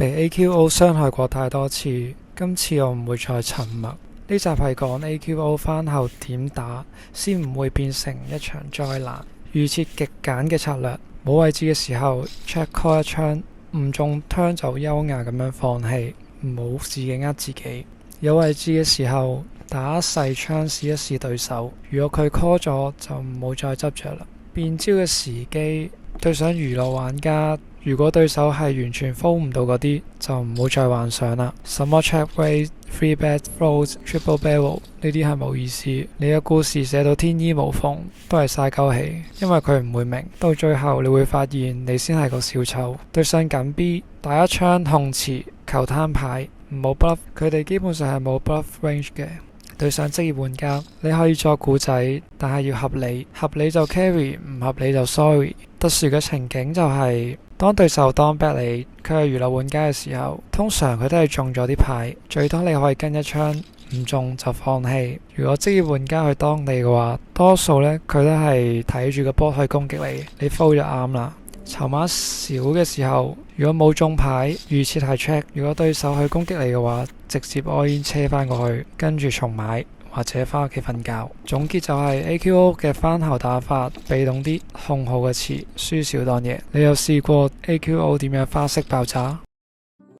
被 AQO 傷害過太多次，今次我唔會再沉默。呢集係講 AQO 返後點打，先唔會變成一場災難。預設極簡嘅策略，冇位置嘅時候 check call 一槍，唔中 turn 就優雅咁樣放棄，唔好自己呃自己。有位置嘅時候打細槍試一試對手，如果佢 call 咗就唔好再執着啦。變招嘅時機對上娛樂玩家，如果對手係完全 fold 唔到嗰啲，就唔好再幻想啦。什麼 check raise、free bet、float、triple barrel 呢啲係冇意思。你嘅故事寫到天衣無縫都係嘥鳩氣，因為佢唔會明。到最後你會發現你先係個小丑。對上緊 B 打一槍控詞求攤牌，唔好 bluff，佢哋基本上係冇 bluff range 嘅。對上職業玩家，你可以作故仔，但係要合理，合理就 carry， 唔合理就 sorry。特殊嘅情景就係當對手當 bet 你，佢係娛樂玩家嘅時候，通常佢都係中咗啲牌，最多你可以跟一槍，唔中就放棄。如果職業玩家去當你嘅話，多數呢，佢都係睇住個波去攻擊你，你 fold 就啱啦。籌碼少嘅時候，如果冇中牌，預設係 check。如果對手去攻擊你嘅話，直接 all in 車翻過去，跟住重買或者翻屋企瞓覺。總結就係 AQO 嘅翻後打法，被動啲，控好嘅詞，輸少當贏。你有試過 AQO 點樣花式爆炸？